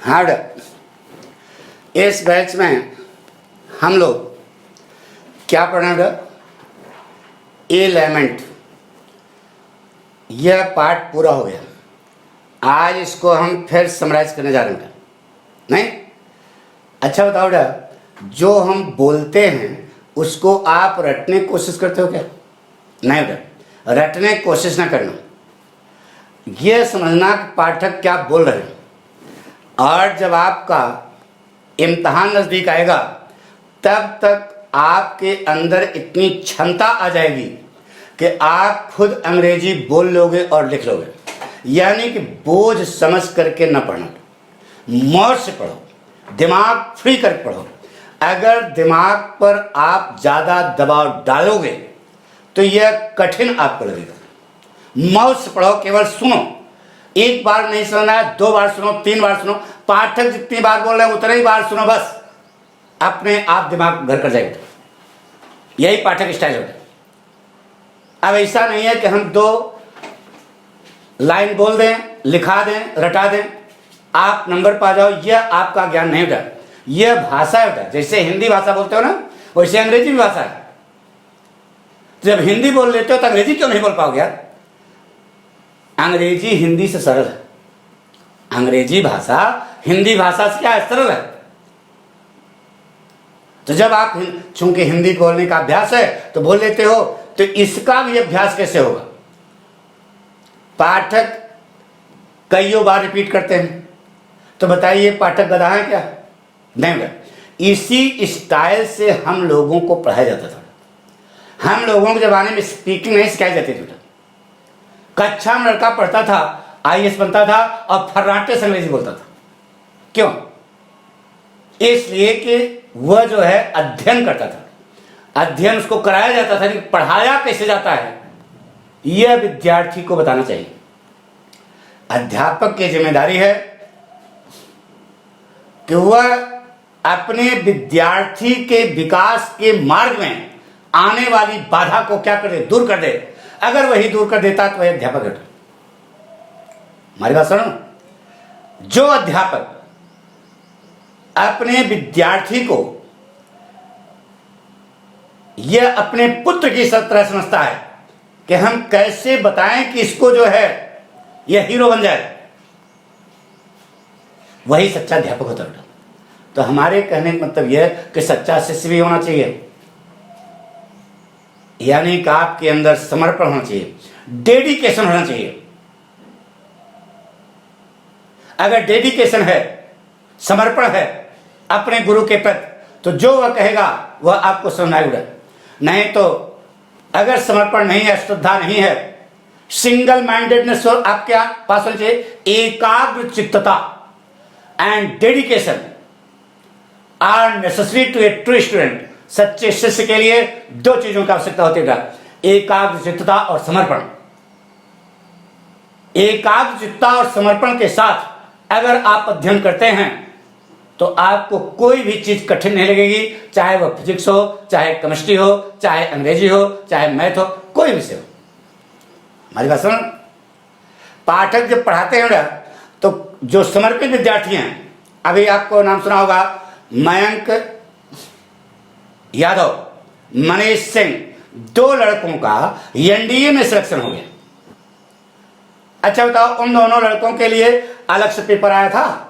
हाँ बेटा, इस बैच में हम लोग क्या पढ़ना बेटा? एलिमेंट। यह पार्ट पूरा हो गया। आज इसको हम फिर समराइज करने जा रहे हैं। नहीं? अच्छा बताओ बेटा, जो हम बोलते हैं उसको आप रटने की कोशिश करते हो क्या? नहीं बेटा, रटने की कोशिश ना करना। यह समझना कि पाठक क्या बोल रहे हैं, और जब आपका इम्तहान नज़दीक आएगा तब तक आपके अंदर इतनी क्षमता आ जाएगी कि आप खुद अंग्रेजी बोल लोगे और लिख लोगे। यानी कि बोझ समझ करके न पढ़ना, मौज से पढ़ो, दिमाग फ्री करके पढ़ो। अगर दिमाग पर आप ज़्यादा दबाव डालोगे तो यह कठिन आपको लगेगा। मौज से पढ़ो, केवल सुनो। एक बार नहीं सुनना है, 2 बार सुनो, 3 बार सुनो। पाठक जितनी बार बोल रहे हैं उतनी ही बार सुनो, बस अपने आप दिमाग घर कर जाएगा। यही पाठक स्टाइल होता है। अब ऐसा नहीं है कि हम 2 लाइन बोल दें, लिखा दें, रटा दें, आप नंबर पा जाओ। यह आपका ज्ञान नहीं होता। यह भाषा होता है। जैसे हिंदी भाषा बोलते हो ना, वैसे अंग्रेजी भी भाषा है। जब हिंदी बोल लेते हो तो अंग्रेजी क्यों नहीं बोल पाओगे यार? अंग्रेजी हिंदी से सरल है। अंग्रेजी भाषा हिंदी भाषा से क्या है? सरल है। तो जब आप चूंकि हिंदी बोलने का अभ्यास है तो बोल लेते हो, तो इसका भी अभ्यास कैसे होगा? पाठक कईयों बार रिपीट करते हैं, तो बताइए पाठक गधा है क्या? नहीं बेटा, इसी स्टाइल से हम लोगों को पढ़ाया जाता था। हम लोगों के जमाने में स्पीकिंग नहीं सिखाई जाती थी। कक्षा में लड़का पढ़ता था, आईएएस बनता था और फर्राटे से अंग्रेजी बोलता था। क्यों? इसलिए कि वह जो है अध्ययन करता था। अध्ययन उसको कराया जाता था, लेकिन पढ़ाया कैसे जाता है यह विद्यार्थी को बताना चाहिए। अध्यापक की जिम्मेदारी है कि वह अपने विद्यार्थी के विकास के मार्ग में आने वाली बाधा को क्या कर दे? दूर कर दे। अगर वही दूर कर देता तो वह अध्यापक है। हमारी बात सुनो। जो अध्यापक अपने विद्यार्थी को यह अपने पुत्र की तरह समझता है कि हम कैसे बताएं कि इसको जो है यह हीरो बन जाए, वही सच्चा अध्यापक होता है। तो हमारे कहने का मतलब यह है कि सच्चा शिष्य भी होना चाहिए। यानी कि आपके अंदर समर्पण होना चाहिए, डेडिकेशन होना चाहिए। अगर डेडिकेशन है, समर्पण है अपने गुरु के प्रति, तो जो वह कहेगा वह आपको सुनाएगा। नहीं तो अगर समर्पण नहीं है, श्रद्धा नहीं है, सिंगल माइंडेडनेस आपके पास होनी चाहिए, एकाग्र चित्तता and dedication are necessary to a true student. सच्चे शिष्य के लिए 2 चीजों की आवश्यकता होती है, एकाग्र चित्तता और समर्पण। एकाग्र चित्तता और समर्पण के साथ अगर आप अध्ययन करते हैं तो आपको कोई भी चीज कठिन नहीं लगेगी, चाहे वह फिजिक्स हो, चाहे केमिस्ट्री हो, चाहे अंग्रेजी हो, चाहे मैथ हो, कोई विषय हो। हमारी बात सुनो। पाठक जब पढ़ाते हैं ना, तो जो समर्पित विद्यार्थी हैं, अभी आपको नाम सुना होगा मयंक यादव, मनीष सिंह, 2 लड़कों का एनडीए में सिलेक्शन हो गया। अच्छा बताओ, उन दोनों लड़कों के लिए अलग से पेपर आया था?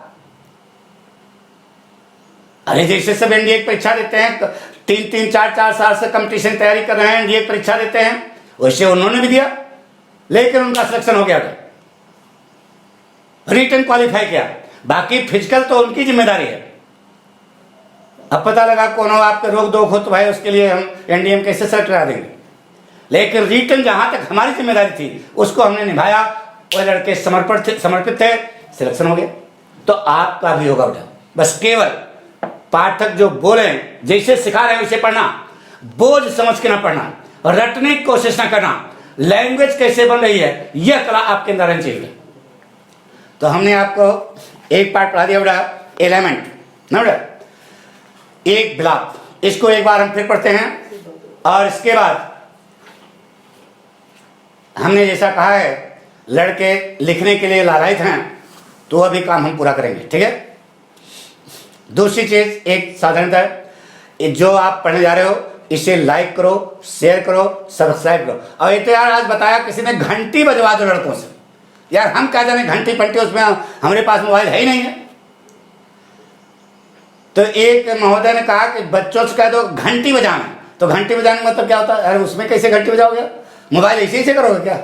अरे जैसे सब एनडीए की परीक्षा देते हैं, 3-3, 4-4 साल से कंपटीशन तैयारी कर रहे हैं, एनडीए की परीक्षा देते हैं, वैसे उन्होंने भी दिया, लेकिन उनका सिलेक्शन हो गया था, रिटन क्वालिफाई किया। बाकी फिजिकल तो उनकी जिम्मेदारी है। अब पता लगा कोनो आपके रोक दोख हो तो भाई उसके लिए हम एनडीए में कैसे सेलेक्ट करा देंगे, लेकिन रिटन जहां तक हमारी जिम्मेदारी थी उसको हमने निभाया। वो लड़के समर्पित थे, सिलेक्शन हो गया। तो आपका भी होगा बेटा। बस केवल पाठक जो बोले, जैसे सिखा रहे हैं वैसे पढ़ना, बोझ समझ के ना पढ़ना, रटने की कोशिश ना करना। लैंग्वेज कैसे बन रही है यह कला आपके अंदर रहनी चाहिए। तो हमने आपको एक पार्ट पढ़ा दिया बेटा, एलिमेंट ना बेटा, एक बिलाप। इसको एक बार हम फिर पढ़ते हैं, और इसके बाद हमने जैसा कहा है लड़के लिखने के लिए लालायित हैं, तो वह भी काम हम पूरा करेंगे। ठीक है? दूसरी चीज एक साधारणतः जो आप पढ़ने जा रहे हो इसे लाइक करो, शेयर करो, सब्सक्राइब करो। और ये तो यार आज बताया किसी ने घंटी बजवा दो लड़कों से, यार हम क्या जाने घंटी पंटी, उसमें हमारे पास मोबाइल है ही नहीं है। तो एक महोदय ने कहा कि बच्चों से कह दो घंटी बजाना, तो घंटी बजाने मतलब क्या होता है? अरे उसमें कैसे घंटी बजाओगे, मोबाइल इसी से करोगे क्या?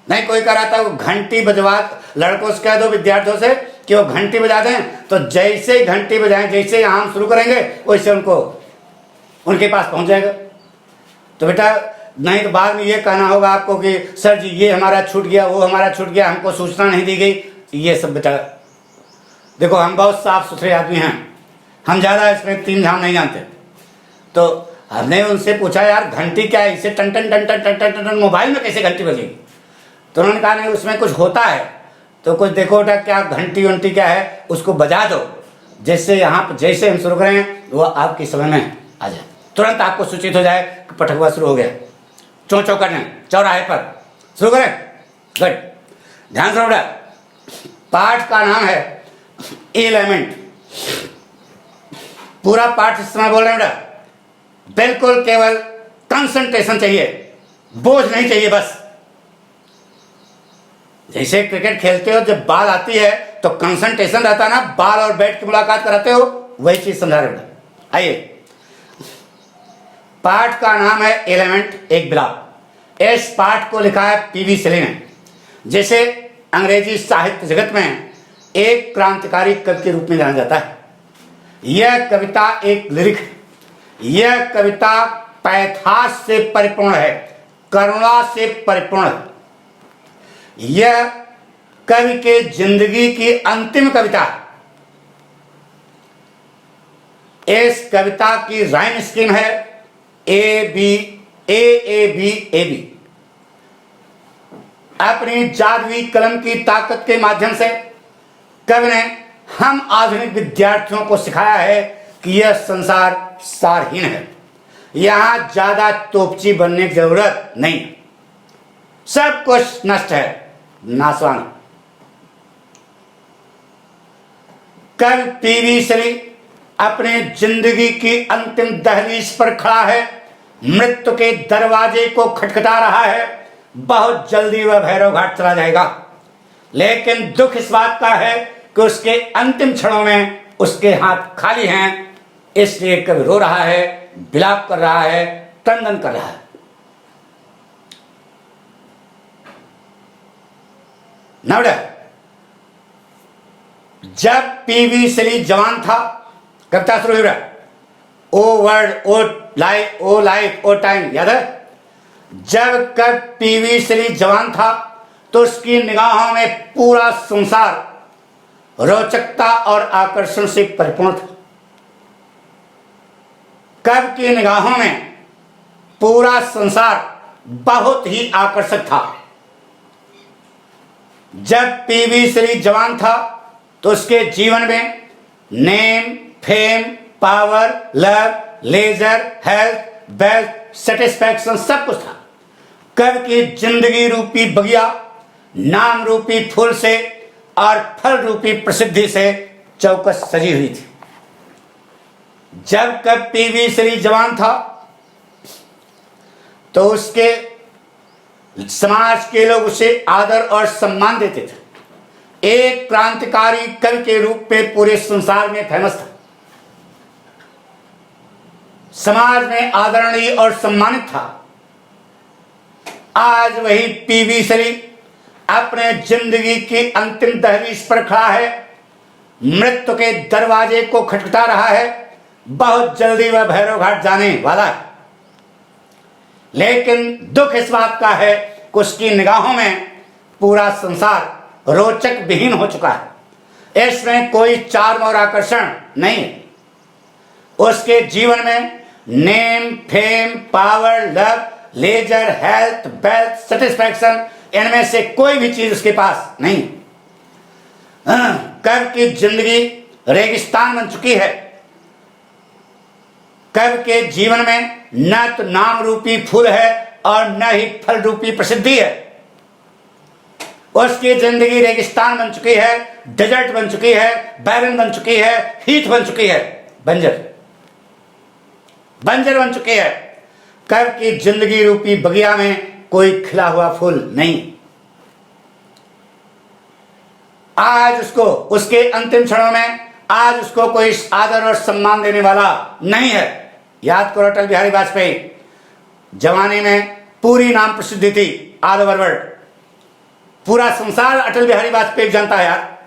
नहीं, कोई कह रहा था वो घंटी बजवा, लड़कों से कह दो विद्यार्थियों से कि वो घंटी बजा दें, तो जैसे ही घंटी बजाएं, जैसे ही हम शुरू करेंगे वैसे उनको उनके पास पहुंच जाएगा। तो बेटा नहीं तो बाद में ये कहना होगा आपको कि सर जी ये हमारा छूट गया, वो हमारा छूट गया, हमको सूचना नहीं दी गई। ये सब बेटा देखो, हम बहुत साफ सुथरे आदमी हैं, हम ज़्यादा इसमें तीन झाम नहीं जानते। तो हमने उनसे पूछा यार घंटी क्या है, इसे टन टन टन टन टन टन टन मोबाइल में कैसे घंटी बजेगी? तो उन्होंने कहा नहीं उसमें कुछ होता है, तो कुछ देखो बेटा क्या घंटी वंटी क्या है, उसको बजा दो, जैसे यहाँ पर जैसे हम शुरू करें वो आपकी समझ में आ जाए, तुरंत आपको सूचित हो जाए कि पटखुआ शुरू हो गया। चौं चौं करने चौराहे पर शुरू करें। गुड, ध्यान से बेटा, पाठ का नाम है एलिमेंट। पूरा पाठ इस समय बोल रहे हैं बेटा, बिल्कुल केवल कंसंट्रेशन चाहिए, बोझ नहीं चाहिए। बस जैसे क्रिकेट खेलते हो जब बॉल आती है तो कंसंट्रेशन रहता है ना, बॉल और बैट की मुलाकात कराते हो, वही चीज समझा रहे बेटा। आइए, पाठ का नाम है एलिमेंट एक ब्लॉक। इस पाठ को लिखा है पीवी सेली ने, जिसे अंग्रेजी साहित्य जगत में एक क्रांतिकारी कवि के रूप में जाना जाता है। यह कविता एक लिरिक है, यह कविता पैथास से परिपूर्ण है, करुणा से परिपूर्ण है। यह कवि के जिंदगी की अंतिम कविता है। इस कविता की राइम स्कीम है A B A A B A B. अपनी जादुई कलम की ताकत के माध्यम से कवि ने हम आधुनिक विद्यार्थियों को सिखाया है कि यह संसार सारहीन है, यहां ज्यादा तोपची बनने की जरूरत नहीं, सब कुछ नष्ट है, नासवान। कल पीवी सेली अपने जिंदगी की अंतिम दहलीज पर खड़ा है, मृत्यु के दरवाजे को खटखटा रहा है। बहुत जल्दी वह भैरव घाट चला जाएगा, लेकिन दुख इस बात का है कि उसके अंतिम क्षणों में उसके हाथ खाली हैं। इसलिए कवि रो रहा है, विलाप कर रहा है, क्रंदन कर रहा है। नवड़ा, जब पीवी सेली जवान था, कविता शुरू हुई रहा, ओ वर्ड ओ लाइफ ओ लाइफ ओ टाइम, याद है? जब कब पीवी सेली जवान था तो उसकी निगाहों में पूरा संसार रोचकता और आकर्षण से परिपूर्ण था। कब की निगाहों में पूरा संसार बहुत ही आकर्षक था। जब पीवी सेली जवान था तो उसके जीवन में name, fame, power, love, leisure, health, wealth, satisfaction सब कुछ था। कवि की जिंदगी रूपी बगिया नाम रूपी फूल से और फल रूपी प्रसिद्धि से चौकस सजी हुई थी। जब कब पीवी सेली जवान था तो उसके समाज के लोग उसे आदर और सम्मान देते थे। एक क्रांतिकारी कवि के रूप में पूरे संसार में फेमस था, समाज में आदरणीय और सम्मानित था। आज वही पीवी सेली अपने जिंदगी की अंतिम दहलीज पर खड़ा है, मृत्यु के दरवाजे को खटखटा रहा है। बहुत जल्दी वह भैरव घाट जाने वाला है, लेकिन दुख इस बात का है कि उसकी निगाहों में पूरा संसार रोचक विहीन हो चुका है। इसमें कोई चार्म और आकर्षण नहीं है। उसके जीवन में name, fame, power, love, leisure, health, wealth, satisfaction, इनमें से कोई भी चीज उसके पास नहीं। कवि की जिंदगी रेगिस्तान बन चुकी है। कवि के जीवन में न तो नाम रूपी फूल है और न ही फल रूपी प्रसिद्धि है। उसकी जिंदगी रेगिस्तान बन चुकी है, डेजर्ट बन चुकी है, बैरन बन चुकी है, हीथ बन चुकी है, बंजर बन चुकी है। कब की जिंदगी रूपी बगिया में कोई खिला हुआ फूल नहीं। आज उसको उसके अंतिम क्षणों में आज उसको कोई आदर और सम्मान देने वाला नहीं है। याद करो अटल बिहारी वाजपेयी, जमाने में पूरी नाम प्रसिद्धि थी, ऑल ओवर वर्ल्ड, पूरा संसार अटल बिहारी वाजपेयी जानता है यार,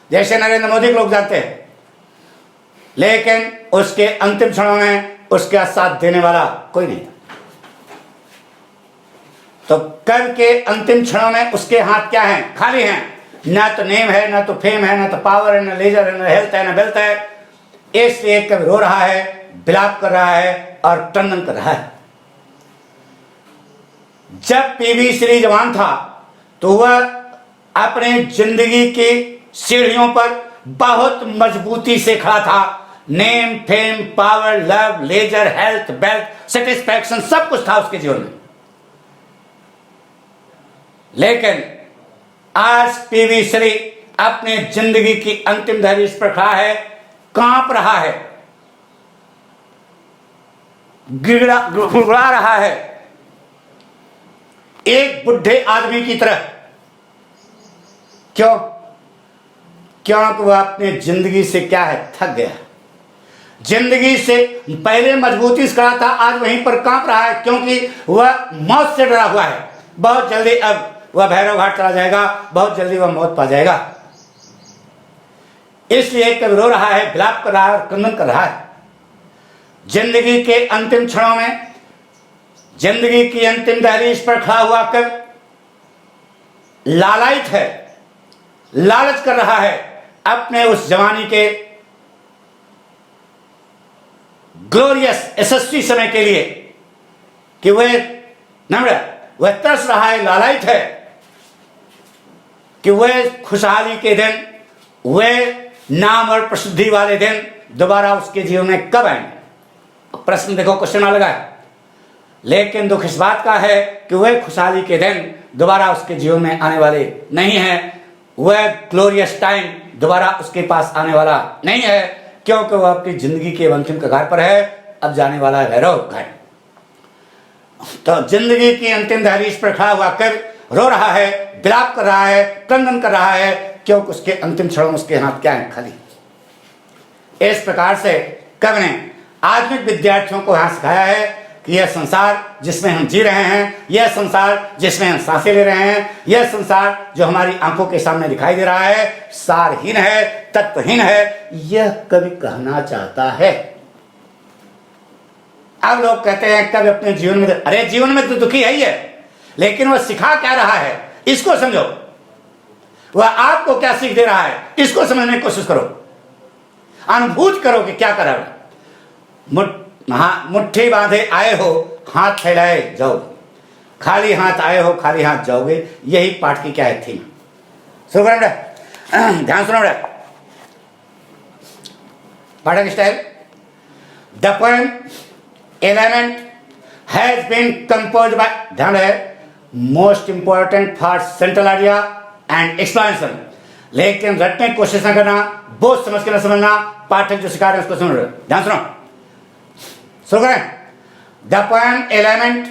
जैसे नरेंद्र मोदी के लोग जानते हैं। लेकिन उसके अंतिम क्षणों में उसका साथ देने वाला कोई नहीं। तो कल के अंतिम क्षणों में उसके हाथ क्या हैं? खाली हैं। ना तो नेम है, ना तो फेम है, ना तो पावर है, ना लेजर है, ना हेल्थ है, ना वेल्थ है। इसलिए कभी रो रहा है, विलाप कर रहा है और टंडन कर रहा है। जब पीवी श्री जवान था तो वह अपने जिंदगी की सीढ़ियों पर बहुत मजबूती से खड़ा था। Name, fame, power, love, leisure, health, wealth, satisfaction सब कुछ था उसके जीवन में। लेकिन आज पीवी श्री अपने जिंदगी की अंतिम दहलीज पर खड़ा है, कांप रहा है, गिड़गिड़ा रहा है, एक बुढ़े आदमी की तरह। क्यों? क्योंकि वह अपने जिंदगी से क्या है, थक गया। जिंदगी से पहले मजबूती से खड़ा था, आज वहीं पर कांप रहा है, क्योंकि वह मौत से डरा हुआ है। बहुत जल्दी अब वह भैरव घाट चला जाएगा, बहुत जल्दी वह मौत पा जाएगा। इसलिए कभी रो रहा है, विलाप कर रहा है और क्रंदन कर रहा है। जिंदगी के अंतिम क्षणों में, जिंदगी की अंतिम दहलीज पर खड़ा हुआ कर लालायित है, लालच कर रहा है अपने उस जवानी के ग्लोरियस यशस्वी समय के लिए, कि वह नम्र, वह तरस रहा है, लालायित है कि वह खुशहाली के दिन, वह नाम और प्रसिद्धि वाले दिन दोबारा उसके जीवन में कब आएंगे। प्रश्न देखो, क्वेश्चन लगा है। लेकिन दुख इस बात का है कि वह खुशहाली के दिन दोबारा उसके जीवन में आने वाले नहीं है। वह ग्लोरियस टाइम दोबारा उसके पास आने वाला नहीं है, क्योंकि वह अपनी जिंदगी के अंतिम कगार पर है, अब जाने वाला है भैरव घाट। तो जिंदगी की अंतिम दहलीज पर खड़ा हुआ कर रो रहा है, विलाप कर रहा है, क्रंदन कर रहा है, क्योंकि उसके अंतिम क्षणों में उसके हाथ क्या है, खाली। इस प्रकार से कवि ने आधुनिक विद्यार्थियों को यहां सिखाया है कि यह संसार जिसमें हम जी रहे हैं, यह संसार जिसमें हम सांसें ले रहे हैं, यह संसार जो हमारी आंखों के सामने दिखाई दे रहा है, सारहीन है, तत्वहीन है। यह कवि कहना चाहता है। अब लोग कहते हैं कवि अपने जीवन में, अरे जीवन में तो दुखी है ही है, लेकिन वह सिखा क्या रहा है, इसको समझो। वह आपको क्या सीख दे रहा है, इसको समझने की कोशिश करो, अनुभूत करो कि क्या कर रहा है। मुट्ठी बांधे आए हो, हाथ फैलाए जाओ, खाली हाथ आए हो, खाली हाथ जाओगे। यही पाठ की क्या है थीम। सुनो बेटा, ध्यान सुनो बेटा। Pathak style. The poem element has been composed by, ध्यान है, most important for central idea and explanation. लेकिन रटने की कोशिश न करना, बोझ समझ के न समझना, पाठक जो सिखा रहे हैं उसको सुन रहे। ध्यान सुनो, सुन करें। The poem element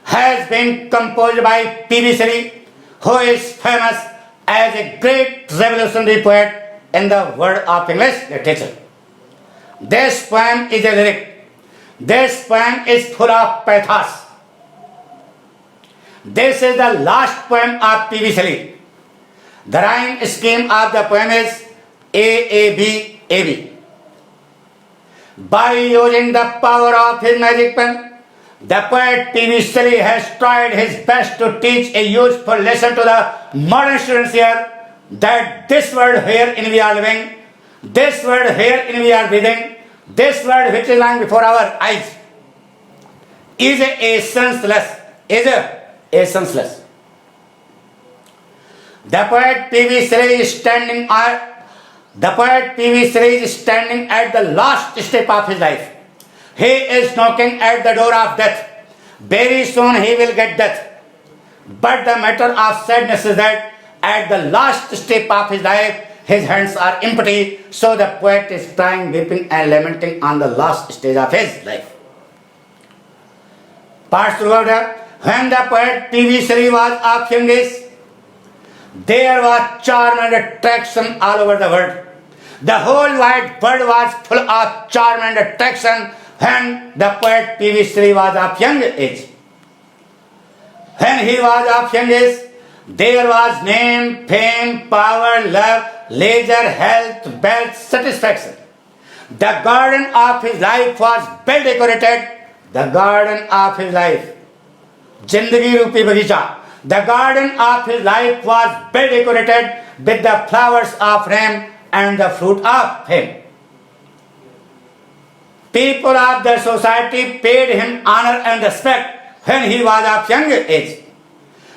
has been composed by PV Shri, who is famous as a great revolutionary poet in the world of English literature. This poem is a lyric. This poem is full of pathos. This is the last poem of P.V. Shelley. The rhyme scheme of the poem is A-A-B-A-B. By using the power of his magic pen, the poet P.V. Shelley has tried his best to teach a useful lesson to the modern students here, that this world herein we are living, this world herein we are breathing, this world which is lying before our eyes is a senseless. The poet P.V. Shelley is standing at the last step of his life. He is knocking at the door of death. Very soon he will get death. But the matter of sadness is that at the last step of his life, his hands are empty. So the poet is crying, weeping, and lamenting on the last stage of his life. Parts throughout when the poet P.V. Shelley was of young age, there was charm and attraction all over the world. The whole wide world was full of charm and attraction when the poet P.V. Shelley was of young age. When he was of young age, there was name, fame, power, love, leisure, health, wealth, satisfaction. The garden of his life was well decorated. The garden of his life, Jindagi Rupi Bagicha. The garden of his life was well decorated with the flowers of fame and the fruit of fame. People of the society paid him honor and respect when he was of young age.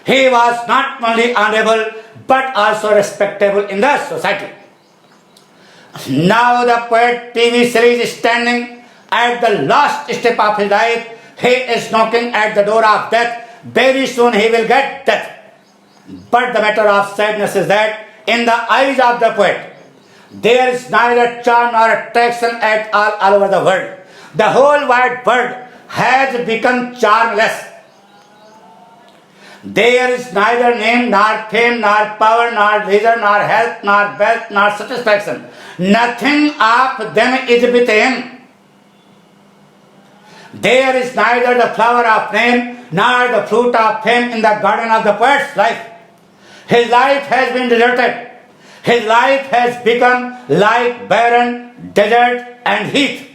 He was not only honorable but also respectable in the society. Now the poet P.V. Shelley is standing at the last step of his life. He is knocking at the door of death. Very soon he will get death. But the matter of sadness is that in the eyes of the poet, there is neither charm nor attraction at all over the world. The whole wide world has become charmless. There is neither name, nor fame, nor power, nor leisure, nor health, nor wealth, nor satisfaction. Nothing of them is with him. There is neither the flower of fame, nor the fruit of fame in the garden of the poet's life. His life has been deserted. His life has become like barren desert and heath.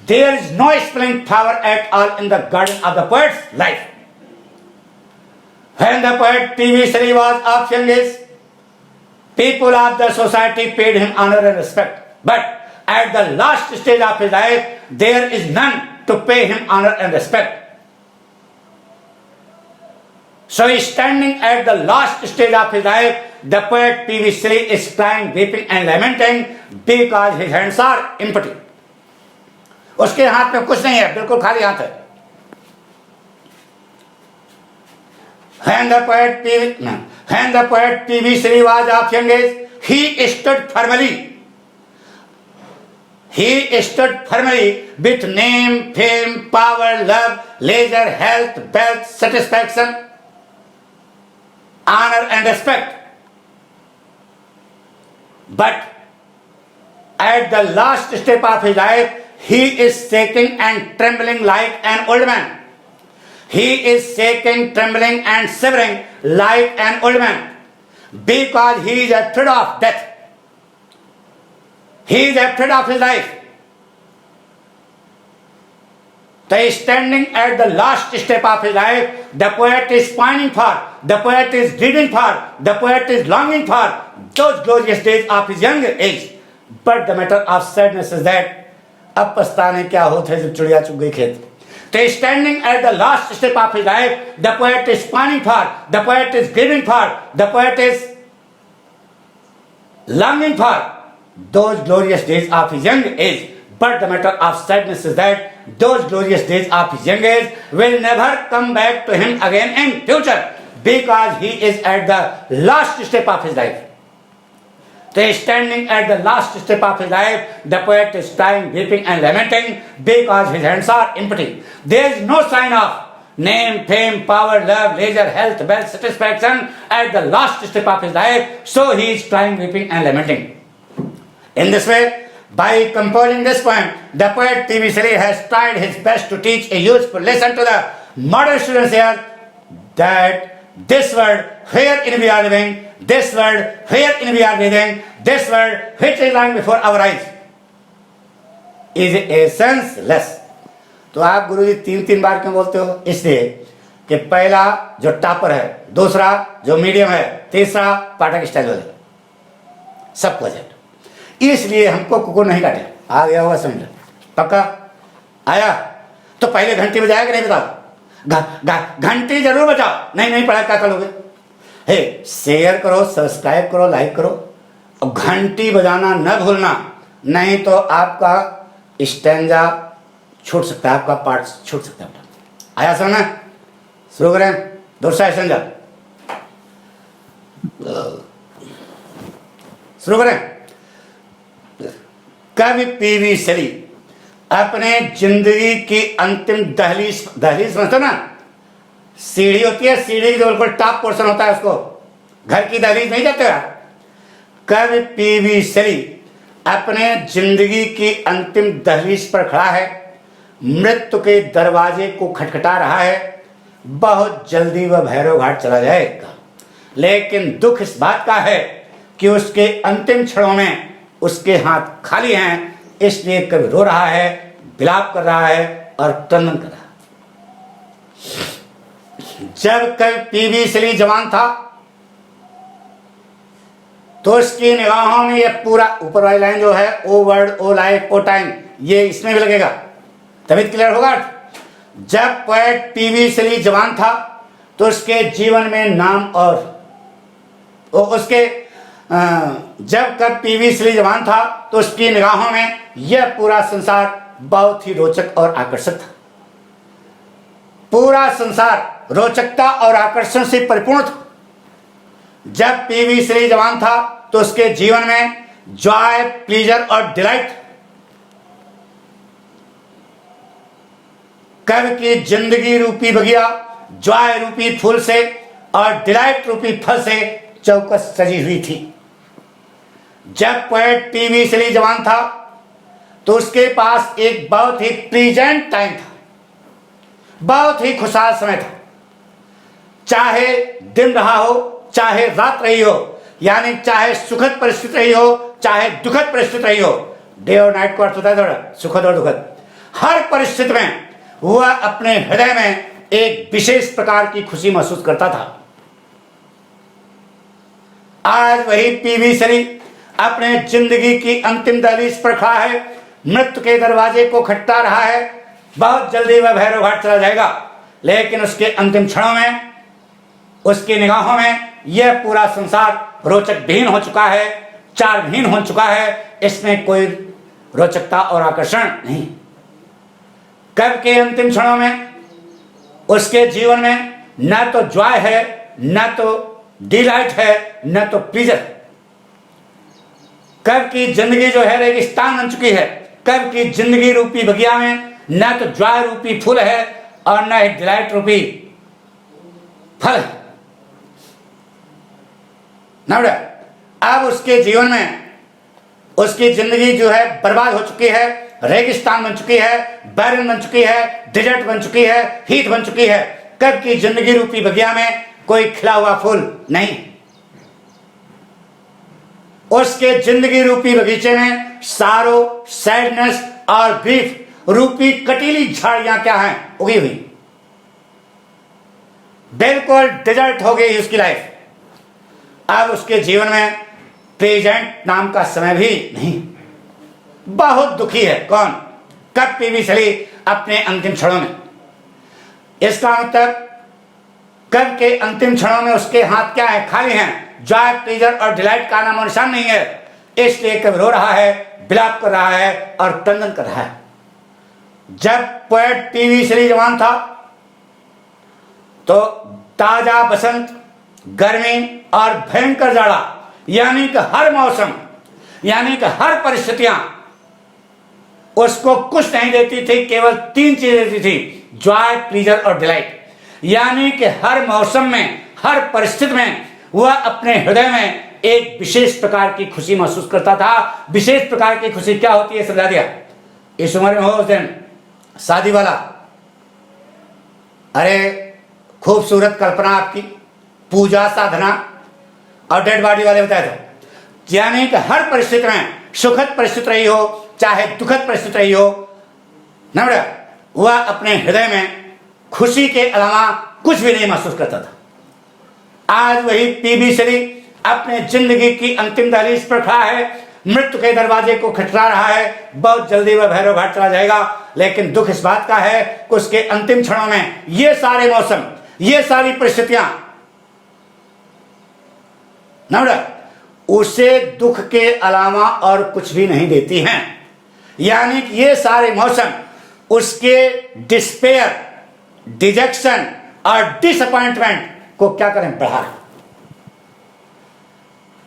There is no smelling flower at all in the garden of the poet's life. When the poet P.V. Shelley was of young age, people of the society paid him honor and respect. But at the last stage of his life, there is none to pay him honor and respect. So standing at the last stage of his life, the poet P.V. Shelley is crying, weeping and lamenting because his hands are empty. उसके हाथ में कुछ नहीं है, बिल्कुल खाली हाथ है. When the poet P.V. Shelley was of young age, he stood firmly. He stood firmly with name, fame, power, love, leisure, health, wealth, satisfaction, honor and respect. But at the last step of his life, he is shaking and trembling like an old man. He is shaking, trembling and shivering like an old man because he is afraid of death. He is afraid of his life. So standing at the last step of his life, the poet is pining for, the poet is grieving for, the poet is longing for those glorious days of his young age. But the matter of sadness is that अब पछताने क्या होता है जब चिड़िया चुग गई खेत. So standing at the last step of his life, the poet is pining for, the poet is grieving for, the poet is longing for those glorious days of his young age. But the matter of sadness is that those glorious days of his young age will never come back to him again in future because he is at the last step of his life. So standing at the last step of his life, the poet is crying, weeping and lamenting because his hands are empty. There is no sign of name, fame, power, love, leisure, health, wealth, satisfaction at the last step of his life. So he is crying, weeping and lamenting. In this way, by composing this poem, the poet P.V. Shelley has tried his best to teach a useful lesson to the modern students here that this world wherein we are living, this world wherein we are living, this world which is lying before our eyes is a senseless. तो आप गुरुजी 3-3 बार क्यों बोलते हो? इसलिए कि पहला जो topper है, दूसरा जो मीडियम है, तीसरा पाठक स्टाइल वाले, सब प्रोजेक्ट. इसलिए हमको कुकुर नहीं काटे. आ गया होगा समझ, पक्का आया तो पहले घंटी बजाया कि नहीं? बताओ. घंटी जरूर बजाओ. नहीं पढ़ा क्या करोगे? हे शेयर करो, सब्सक्राइब करो, लाइक करो और घंटी बजाना न भूलना, नहीं तो आपका स्टैंजा छूट सकता है, आपका पार्ट छूट सकता है. आया समझ में? शुरू करें दूसरा स्टैंजा. शुरू करें। कवि पीवी श्री अपने जिंदगी की अंतिम दहलीज, दहलीज समझते ना, सीढ़ी होती है, सीढ़ी के बिल्कुल टॉप पोर्शन होता है, उसको घर की दहलीज नहीं कहते यार। कवि पीवी श्री अपने जिंदगी की अंतिम दहलीज पर खड़ा है, मृत्यु के दरवाजे को खटखटा रहा है। बहुत जल्दी वह भैरव घाट चला जाएगा, लेकिन दुख इस बात का है कि उसके अंतिम क्षणों में उसके हाथ खाली हैं, इसलिए कभी रो रहा है, विलाप कर रहा है और क्रंदन कर रहा है। जब कवि पीवी श्री जवान था तो उसकी निगाहों में यह पूरा ऊपर वाली लाइन जो है, ओ वर्ड ओ लाइफ ओ टाइम, ये इसमें भी लगेगा तभी क्लियर होगा। जब पोएट पीवी श्री जवान था तो उसके जीवन में नाम और उसके जब कब पीवी श्री जवान था तो उसकी निगाहों में यह पूरा संसार बहुत ही रोचक और आकर्षक था। पूरा संसार रोचकता और आकर्षण से परिपूर्ण था। जब पीवी श्री जवान था तो उसके जीवन में जॉय, प्लीजर और डिलाइट, कवि की जिंदगी रूपी बगिया जॉय रूपी फूल से और डिलाइट रूपी फल से चौकस सजी हुई थी। जब पोएट पीवी श्री जवान था तो उसके पास एक बहुत ही प्लीजेंट टाइम था, बहुत ही खुशहाल समय था। चाहे दिन रहा हो, चाहे रात रही हो, यानी चाहे सुखद परिस्थिति रही हो, चाहे दुखद परिस्थिति रही हो, डे और नाइट का अर्थ होता है थोड़ा सुखद और दुखद, हर परिस्थिति में वह अपने हृदय में एक विशेष प्रकार की खुशी महसूस करता था। आज वही पीवी श्री अपने जिंदगी की अंतिम दहलीज पर खड़ा है, मृत्यु के दरवाजे को खटखटा रहा है। बहुत जल्दी वह भैरव घाट चला जाएगा, लेकिन उसके अंतिम क्षणों में उसकी निगाहों में यह पूरा संसार रोचक विहीन हो चुका है, चार विहीन हो चुका है, इसमें कोई रोचकता और आकर्षण नहीं। कब के अंतिम क्षणों में उसके जीवन में न तो जॉय है, न तो डिलाइट है, न तो प्लीजर। कब की जिंदगी जो है रेगिस्तान बन चुकी है। कब की जिंदगी रूपी बगिया में न तो जॉय रूपी फूल है और न ही डिलाइट रूपी फल है। अब उसके जीवन में उसकी जिंदगी जो है बर्बाद हो चुकी है, रेगिस्तान बन चुकी है, बैरन बन चुकी है, डिजर्ट बन चुकी है, हीथ बन चुकी है। कब की जिंदगी रूपी बगिया में कोई खिला हुआ फूल नहीं। उसके जिंदगी रूपी बगीचे में सारो, सैडनेस और ग्रीफ रूपी कटीली झाड़ियां क्या हैं, उगी हुई। बिल्कुल डिजर्ट हो गई उसकी लाइफ। अब उसके जीवन में प्रेजेंट नाम का समय भी नहीं। बहुत दुखी है कौन? कब पीवी श्री अपने अंतिम क्षणों में। इसका मतलब कब के अंतिम क्षणों में उसके हाथ क्या है? खाली हैं। जॉय, प्लीजर और डिलाइट का नाम और निशान नहीं है। इसलिए कब रो रहा है, विलाप कर रहा है और क्रंदन कर रहा है। जब पोएट पीवी श्री जवान था तो ताजा बसंत, गर्मी और भयंकर जाड़ा, यानी कि हर मौसम, यानी कि हर परिस्थितियां उसको कुछ नहीं देती थी, केवल तीन चीजें देती थी, जॉय, प्लीजर और डिलाइट। यानी कि हर मौसम में, हर परिस्थिति में वह अपने हृदय में एक विशेष प्रकार की खुशी महसूस करता था। विशेष प्रकार की खुशी क्या होती है समझा दिया। इस उम्र में हो उस दिन शादी वाला, अरे खूबसूरत कल्पना आपकी, पूजा साधना और डेड बॉडी वाले बताए थे। यानी कि हर परिस्थिति में, सुखद परिस्थिति रही हो चाहे दुखद परिस्थिति रही हो, न बेटा, वह अपने हृदय में खुशी के अलावा कुछ भी नहीं महसूस करता था। आज वही पीवी श्री अपने जिंदगी की अंतिम दहलीज पर खड़ा है, मृत्यु के दरवाजे को खटखटा रहा है। बहुत जल्दी वह भैरव घाट चला जाएगा, लेकिन दुख इस बात का है कि उसके अंतिम क्षणों में ये सारे मौसम, ये सारी परिस्थितियां उसे दुख के अलावा और कुछ भी नहीं देती हैं। यानी कि ये सारे मौसम उसके डिस्पेयर, डिजेक्शन और डिसअपॉइंटमेंट को क्या करें, बढ़ा।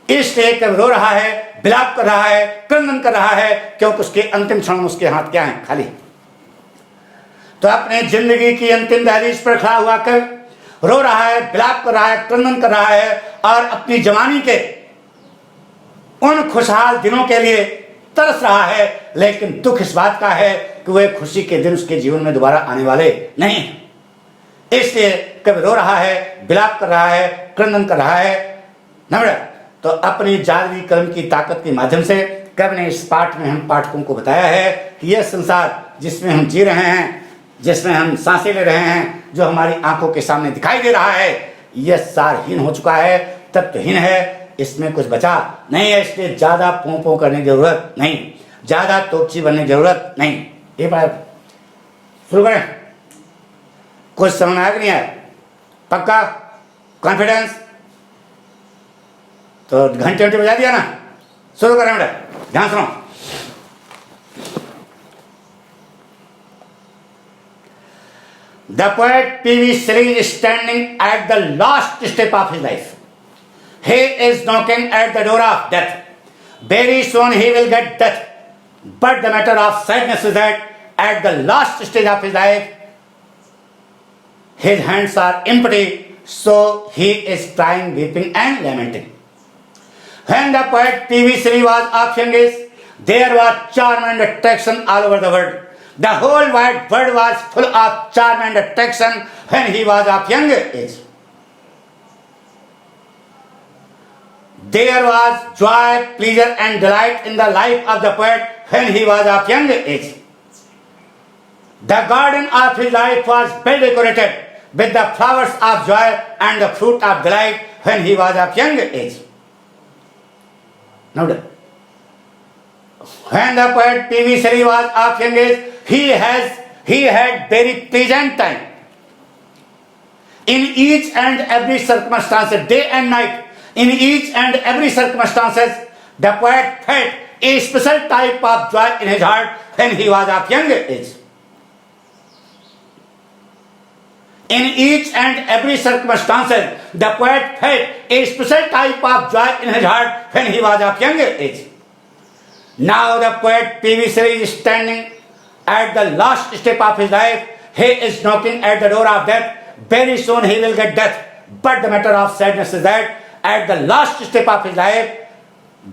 इसलिए कब रो रहा है, विलाप कर रहा है, क्रंदन कर रहा है, क्योंकि उसके अंतिम क्षण में उसके हाथ क्या है? खाली। तो अपने जिंदगी की अंतिम दहलीज पर खड़ा हुआ कर रो रहा है, विलाप कर रहा है, क्रंदन कर रहा है और अपनी जवानी के उन खुशहाल दिनों के लिए तरस रहा है। लेकिन दुख इस बात का है कि वह खुशी के दिन उसके जीवन में दोबारा आने वाले नहीं, इसलिए कभी रो रहा है, विलाप कर रहा है, क्रंदन कर रहा है। नम्र तो अपनी जादुई कलम की ताकत के माध्यम से कवि ने इस पाठ में हम पाठकों को बताया है कि यह संसार जिसमें हम जी रहे हैं, जिसमें हम सांसें ले रहे हैं, जो हमारी आंखों के सामने दिखाई दे रहा है, यह सारहीन हो चुका है, तत्वहीन है, इसमें कुछ बचा नहीं है। इसलिए ज्यादा पों करने की जरूरत नहीं, ज्यादा तोपची बनने की जरूरत नहीं। ये बात शुरू करें। कुछ समझ में आया कि नहीं आया? पक्का कॉन्फिडेंस? तो घंटे बजा दिया ना, शुरू करें बेटा, ध्यान सुनो। The poet P.V. Shelley is standing at the last step of his life. He is knocking at the door of death. Very soon he will get death. But the matter of sadness is that at the last stage of his life, his hands are empty, so he is crying, weeping and lamenting. When the poet P.V. Shelley was of young age, there was charm and attraction all over the world. The whole wide world was full of charm and attraction when he was of young age. There was joy, pleasure and delight in the life of the poet when he was of young age. The garden of his life was well decorated with the flowers of joy and the fruit of delight when he was of young age. Now, when the poet P.V. Shelley was of young age, he had very pleasant time. In each and every circumstance, day and night, in each and every circumstances, the poet felt a special type of joy in his heart when he was of young age. In each and every circumstances, the poet felt a special type of joy in his heart when he was of young age. Now the poet P.V. Shelley is standing at the last step of his life. He is knocking at the door of death. Very soon he will get death. But the matter of sadness is that at the last step of his life,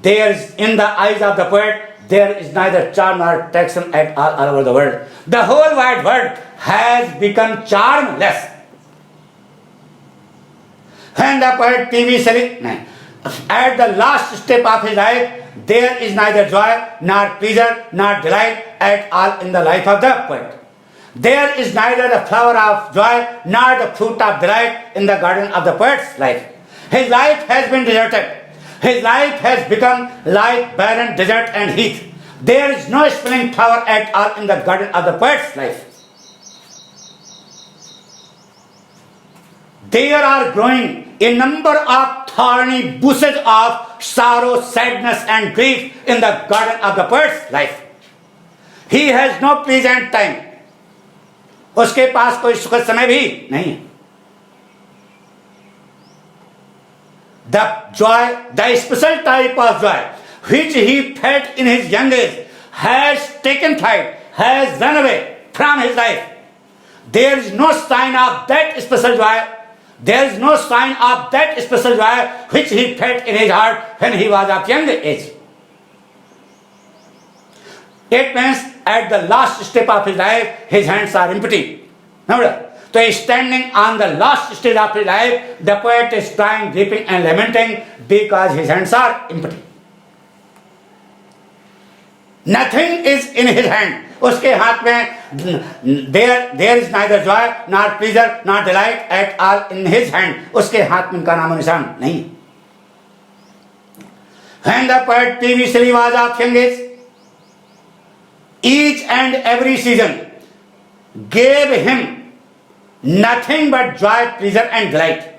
there is in the eyes of the poet, there is neither charm nor attraction at all over the world. The whole wide world has become charmless. When the poet P.V. Shelley, at the last step of his life, there is neither joy nor pleasure nor delight at all in the life of the poet. There is neither the flower of joy nor the fruit of delight in the garden of the poet's life. His life has been deserted. His life has become like barren desert and heath. There is no springing flower at all in the garden of the poet's life. There are growing a number of thorny bushes of sorrow, sadness and grief in the garden of the poet's life. He has no pleasant time. उसके पास कोई सुखद समय भी नहीं है. The joy, the special type of joy which he felt in his young age has taken flight, has run away from his life. There is no sign of that special joy. There is no sign of that special joy which he felt in his heart when he was of young age. It means at the last step of his life, his hands are empty. So he is standing on the last stage of his life. The poet is crying, weeping and lamenting because his hands are empty. Nothing is in his hand. उसके हाथ में there is neither joy nor pleasure nor delight at all in his hand. उसके हाथ में उनका नामो निशान नहीं. When the poet P.V. Shelley was of young age, each and every season gave him nothing but joy, pleasure and delight.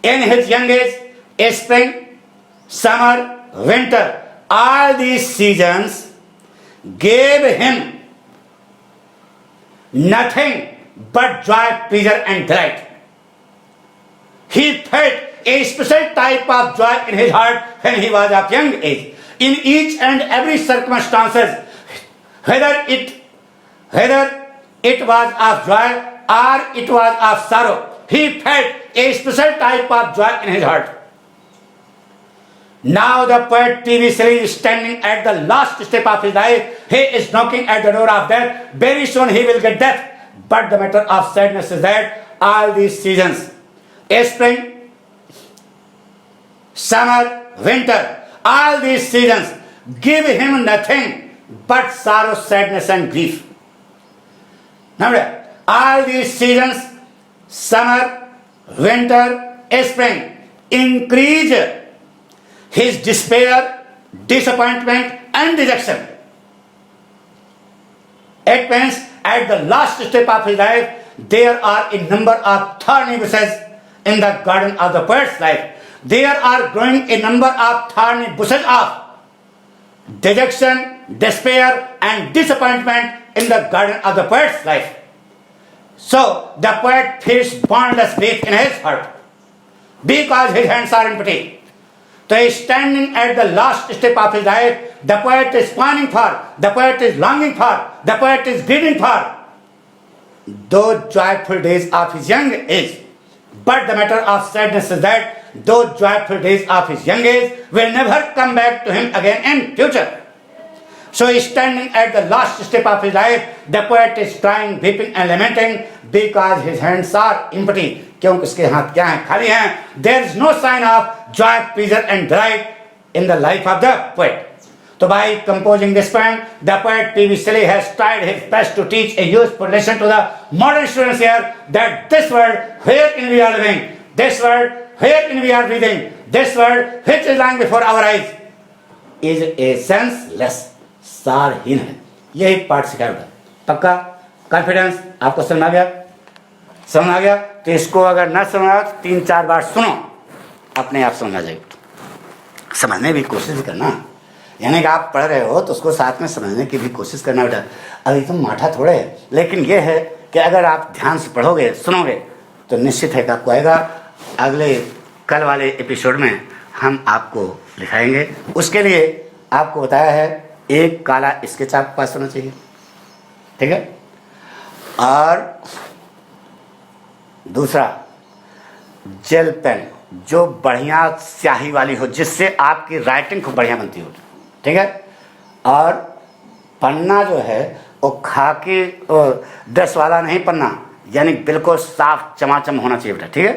In his young age, spring, summer, winter, all these seasons gave him nothing but joy, pleasure and delight. He felt a special type of joy in his heart when he was of young age. In each and every circumstances, whether it was of joy or it was of sorrow, he felt a special type of joy in his heart. Now the poet T.V. Shelley is standing at the last step of his life. He is knocking at the door of death. Very soon he will get death. But the matter of sadness is that all these seasons, spring, summer, winter, all these seasons give him nothing but sorrow, sadness and grief. Now, all these seasons, summer, winter, spring, increase his despair, disappointment and dejection. It means at the last step of his life, there are a number of thorny bushes in the garden of the poet's life. There are growing a number of thorny bushes of dejection, despair and disappointment in the garden of the poet's life. So the poet feels boundless grief in his heart because his hands are empty. So he is standing at the last step of his life. The poet is planning for, the poet is longing for, the poet is grieving for those joyful days of his young age. But the matter of sadness is that those joyful days of his young age will never come back to him again in future. So he is standing at the last step of his life. The poet is crying, weeping and lamenting because his hands are empty. क्योंकि उसके हाथ क्या हैं? खाली हैं. There is no sign of joy, pleasure and delight in the life of the poet. So by composing this poem, the poet T.V. Shelley has tried his best to teach a useful lesson to the modern students here that this world wherein we are living, this world wherein we are breathing, this world which is lying before our eyes is a senseless, सारहीन है. यही पाठ सिखाया होता है. पक्का confidence आपको समझ आ गया? समझ आ गया? तो इसको अगर न समझ आया तो 3-4 बार सुनो, अपने आप समझ आ जाएगा. समझने की कोशिश भी करना, यानी कि आप पढ़ रहे हो तो उसको साथ में समझने की भी कोशिश करना बेटा. अभी तुम माठा थोड़े है, लेकिन ये है कि अगर आप ध्यान से पढ़ोगे, सुनोगे तो निश्चित है कि आपको आएगा. अगले कल वाले एपिसोड में हम आपको लिखाएंगे. उसके लिए आपको बताया है एक काला स्केच आपके पास होना चाहिए, ठीक है, और दूसरा जेल पेन जो बढ़िया स्याही वाली हो, जिससे आपकी राइटिंग खूब बढ़िया बनती हो, ठीक है, और पन्ना जो है वो खाकी दस वाला नहीं पन्ना, यानी बिल्कुल साफ चमाचम होना चाहिए बेटा, ठीक है.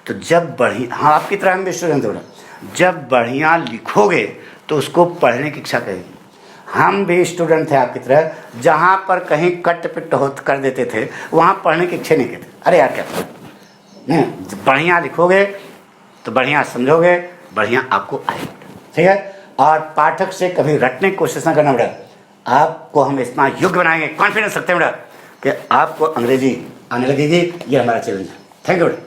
तो जब बढ़िया, हाँ आपकी तरह हम भी स्टूडेंट थे बेटा, जब बढ़िया लिखोगे तो उसको पढ़ने की इच्छा करेगी. हम भी स्टूडेंट थे आपकी तरह, जहाँ पर कहीं कट पिट हो कर देते थे वहाँ पढ़ने की इच्छा नहीं करते. अरे यार क्या नहीं, बढ़िया लिखोगे तो बढ़िया समझोगे, बढ़िया आपको आएगा, ठीक है. और पाठक से कभी रटने की कोशिश ना करना बेटा. आपको हम इतना योग्य बनाएंगे, कॉन्फिडेंस रखते हैं बेटा कि आपको अंग्रेजी आने लगेगी. ये हमारा चैलेंज है. थैंक यू बेटा.